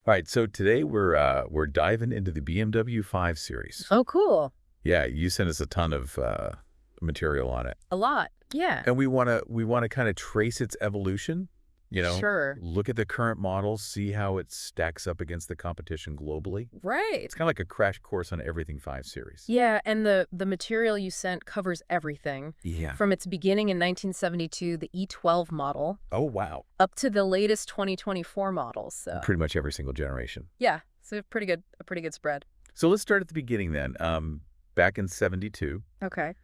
All right, so today we're diving into the BMW 5 Series. Oh, cool. Yeah, you sent us a ton of material on it, A lot. Yeah. and we wanna kind of trace its evolution. Sure. Look at the current models, see how it stacks up against the competition globally. Right. It's kind of like a crash course on everything 5 Series. Yeah, and the material you sent covers everything Yeah. from its beginning in 1972, the E12 model, Oh wow. up to the latest 2024 models. So, Pretty much every single generation. yeah, so a pretty good spread. So let's start at the beginning then. Back in '72, Okay.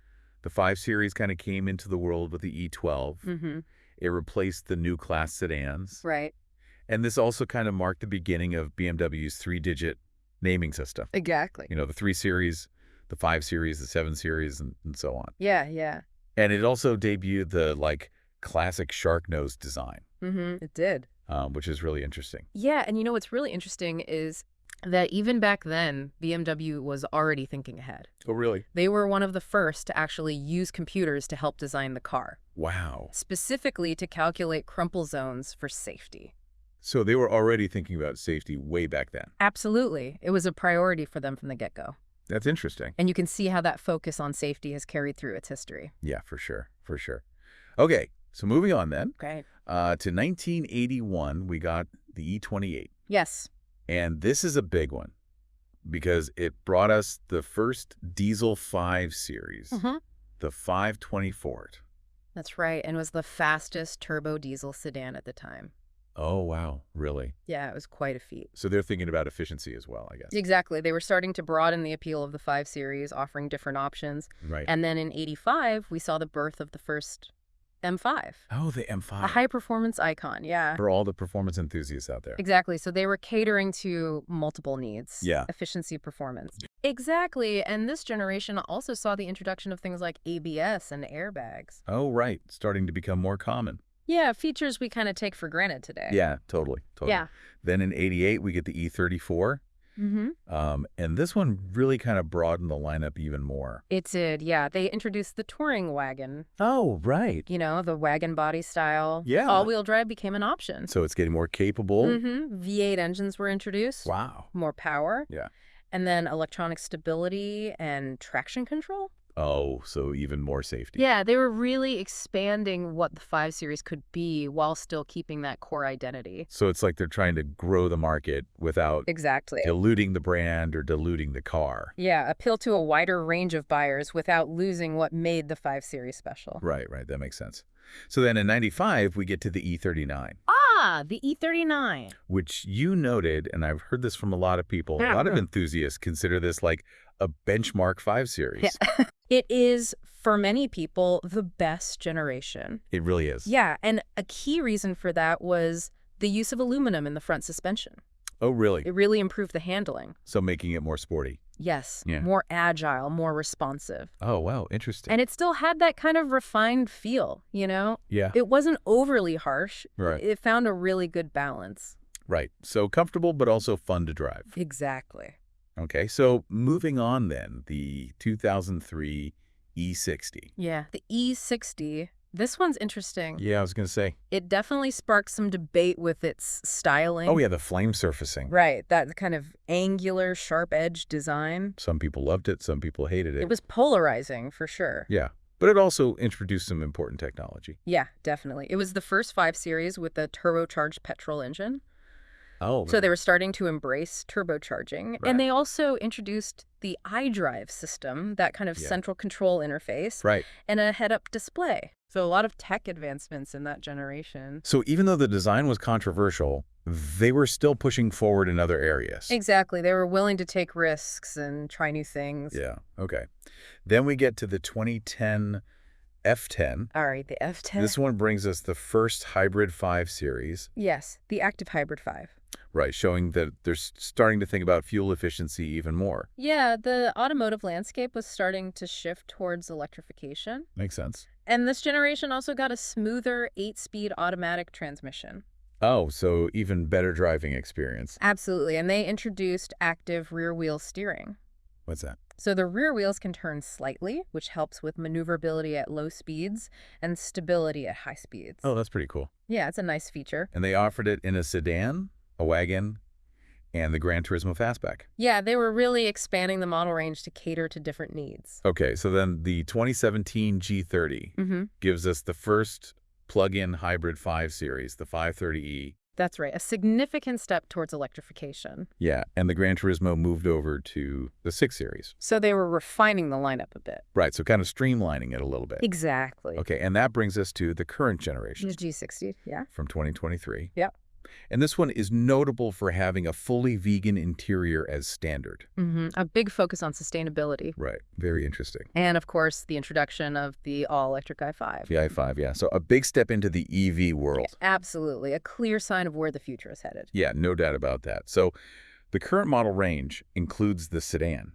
the 5 Series kind of came into the world with the E12. Mhm. It replaced the new class sedans. Right. And this also kind of marked the beginning of BMW's three-digit naming system. Exactly. The 3 Series, the 5 Series, the 7 Series, and so on. Yeah, yeah. And it also debuted the, classic shark nose design, It did. which is really interesting. Yeah, and what's really interesting is that even back then, BMW was already thinking ahead. Oh, really? They were one of the first to actually use computers to help design the car, Wow. specifically to calculate crumple zones for safety. So they were already thinking about safety way back then. Absolutely. It was a priority for them from the get-go. That's interesting. And you can see how that focus on safety has carried through its history. Yeah, for sure. For sure. Okay, so moving on then. Okay. To 1981, we got the E28. Yes. And this is a big one because it brought us the first diesel 5 Series, the 520 Ford. That's right. And was the fastest turbo diesel sedan at the time. Oh, wow. Really? Yeah, it was quite a feat. So they're thinking about efficiency as well, I guess. Exactly. They were starting to broaden the appeal of the 5 Series, offering different options. Right. And then in 85, we saw the birth of the first M5. Oh, the A M5. high-performance icon, yeah. For all the performance enthusiasts out there. Exactly. So they were catering to multiple needs. Yeah. Efficiency, performance. Exactly. And this generation also saw the introduction of things like ABS and airbags. Oh, right. Starting to become more common. Yeah, features we kind of take for granted today. Yeah, totally. Yeah. Then in 88, we get the E34. And this one really kind of broadened the lineup even more. It did, yeah. They introduced the touring wagon, Oh, right. the wagon body style. Yeah. All-wheel drive became an option. So it's getting more capable. V8 engines were introduced. Wow. More power. Yeah. And then electronic stability and traction control. Oh, so even more safety. Yeah, they were really expanding what the 5 Series could be while still keeping that core identity. So it's like they're trying to grow the market without Exactly. diluting the brand or diluting the car. Yeah, appeal to a wider range of buyers without losing what made the 5 Series special. Right. That makes sense. So then in 95, we get to the E39. Ah, the E39. Which you noted, and I've heard this from a lot of people, a lot of enthusiasts consider this like a benchmark 5 Series. Yeah. It is, for many people, the best generation. It really is. Yeah, and a key reason for that was the use of aluminum in the front suspension. Oh, really? It really improved the handling. So making it more sporty. Yes, Yeah. more agile, more responsive. Oh, wow. Interesting. And it still had that kind of refined feel, Yeah. It wasn't overly harsh. Right. It found a really good balance. Right. So comfortable, but also fun to drive. Exactly. Okay. So moving on then, the 2003 E60. Yeah. The E60, this one's interesting. Yeah, I was going to say. It definitely sparked some debate with its styling. Oh, yeah, the flame surfacing. Right, that kind of angular, sharp-edged design. Some people loved it. Some people hated it. It was polarizing, for sure. Yeah. But it also introduced some important technology. Yeah, definitely. It was the first 5 Series with a turbocharged petrol engine. Oh. So they were starting to embrace turbocharging. Right. And they also introduced the iDrive system, that kind of central control interface. Right. And a head-up display. So a lot of tech advancements in that generation. So even though the design was controversial, they were still pushing forward in other areas. Exactly. They were willing to take risks and try new things. Yeah. Okay. Then we get to the 2010 F10. All right, the F10. This one brings us the first hybrid 5 Series. Yes, the Active Hybrid 5. Right, showing that they're starting to think about fuel efficiency even more. Yeah, the automotive landscape was starting to shift towards electrification. Makes sense. And this generation also got a smoother 8-speed automatic transmission. Oh, so even better driving experience. Absolutely, and they introduced active rear-wheel steering. What's that? So the rear wheels can turn slightly, which helps with maneuverability at low speeds and stability at high speeds. Oh, that's pretty cool. Yeah, it's a nice feature. And they offered it in a sedan, a wagon, And the Gran Turismo Fastback. Yeah, they were really expanding the model range to cater to different needs. Okay, so then the 2017 G30 gives us the first plug-in hybrid 5 Series, the 530e. That's right, a significant step towards electrification. Yeah, and the Gran Turismo moved over to the 6 Series. So they were refining the lineup a bit. Right, so kind of streamlining it a little bit. Exactly. Okay, and that brings us to the current generation. The G60, yeah. From 2023. Yep. And this one is notable for having a fully vegan interior as standard. A big focus on sustainability. Right. Very interesting. And, of course, the introduction of the all-electric i5. The i5, yeah. So a big step into the EV world. Yeah, absolutely. A clear sign of where the future is headed. Yeah, no doubt about that. So the current model range includes the sedan,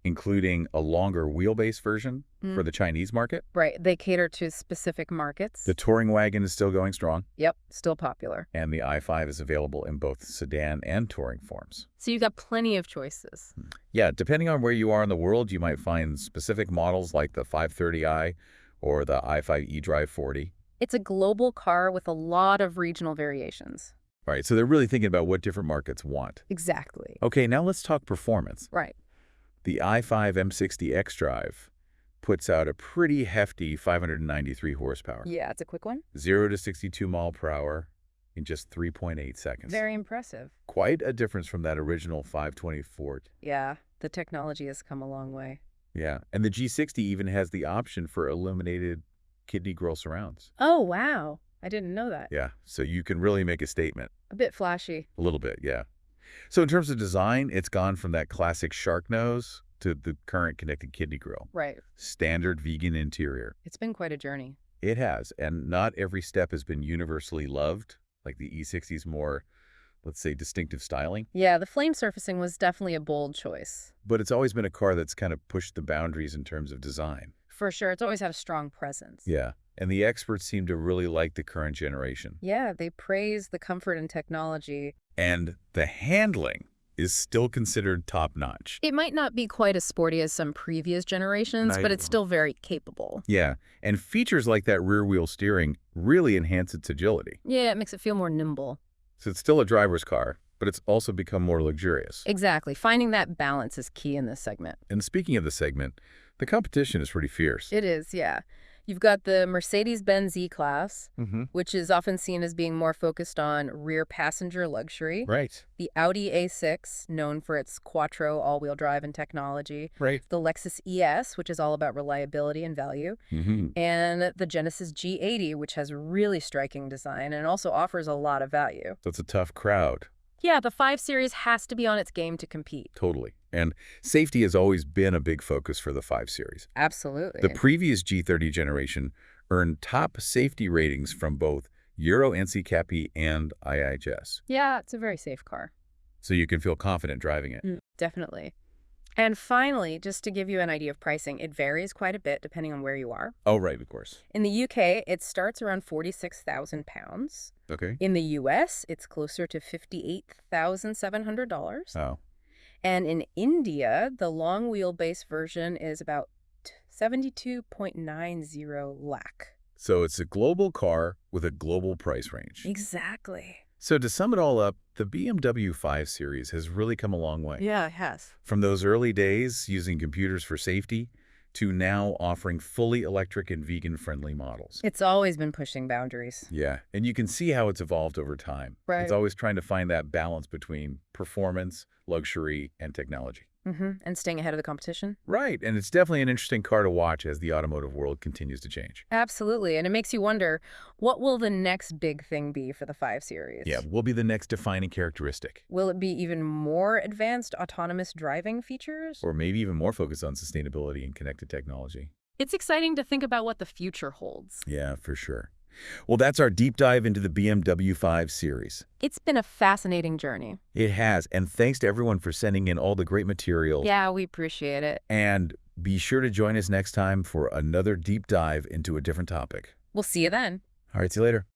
including a longer wheelbase version for the Chinese market. Right. They cater to specific markets. The touring wagon is still going strong. Yep. Still popular. And the i5 is available in both sedan and touring forms. So you've got plenty of choices. Yeah, depending on where you are in the world, you might find specific models like the 530i or the i5 eDrive 40. It's a global car with a lot of regional variations. Right, so they're really thinking about what different markets want. Exactly. Okay, now let's talk performance. Right. The i5 M60 xDrive puts out a pretty hefty 593 horsepower. Yeah, it's a quick one. 0 to 62 miles per hour in just 3.8 seconds. Very impressive. Quite a difference from that original 524. Yeah, the technology has come a long way. Yeah, and the G60 even has the option for illuminated kidney grille surrounds. Oh, wow. I didn't know that. Yeah, so you can really make a statement. A bit flashy. A little bit, yeah. So in terms of design, it's gone from that classic shark nose to the current connected kidney grille. Right. Standard vegan interior. It's been quite a journey. It has, and not every step has been universally loved, like the E60's more, let's say, distinctive styling. Yeah, the flame surfacing was definitely a bold choice. But it's always been a car that's kind of pushed the boundaries in terms of design. For sure. It's always had a strong presence. Yeah, and the experts seem to really like the current generation. Yeah, they praise the comfort and technology. And the handling is still considered top-notch. It might not be quite as sporty as some previous generations, but it's still very capable. Yeah, and features like that rear-wheel steering really enhance its agility. Yeah, it makes it feel more nimble. So it's still a driver's car, but it's also become more luxurious. Exactly. Finding that balance is key in this segment. And speaking of the segment, the competition is pretty fierce. It is, yeah. You've got the Mercedes-Benz E-Class, which is often seen as being more focused on rear passenger luxury. Right. The Audi A6, known for its quattro all-wheel drive and technology. Right. The Lexus ES, which is all about reliability and value. And the Genesis G80, which has really striking design and also offers a lot of value. So it's a tough crowd. Yeah, the 5 Series has to be on its game to compete. Totally. And safety has always been a big focus for the 5 Series. Absolutely. The previous G30 generation earned top safety ratings from both Euro NCAP and IIHS. Yeah, it's a very safe car. So you can feel confident driving it. Definitely. And finally, just to give you an idea of pricing, it varies quite a bit depending on where you are. Oh, right, of course. In the UK, it starts around £46,000. Okay. In the US, it's closer to $58,700. Oh. And in India, the long wheelbase version is about 72.90 lakh. So it's a global car with a global price range. Exactly. So to sum it all up, the BMW 5 Series has really come a long way. Yeah, it has. From those early days using computers for safety to now offering fully electric and vegan-friendly models. It's always been pushing boundaries. Yeah, and you can see how it's evolved over time. Right. It's always trying to find that balance between performance, luxury, and technology. And staying ahead of the competition. Right, and it's definitely an interesting car to watch as the automotive world continues to change. Absolutely, and it makes you wonder, what will the next big thing be for the 5 Series? Yeah, what will be the next defining characteristic? Will it be even more advanced autonomous driving features? Or maybe even more focused on sustainability and connected technology? It's exciting to think about what the future holds. Yeah, for sure. Well, that's our deep dive into the BMW 5 Series. It's been a fascinating journey. It has, and thanks to everyone for sending in all the great material. Yeah, we appreciate it. And be sure to join us next time for another deep dive into a different topic. We'll see you then. All right, see you later.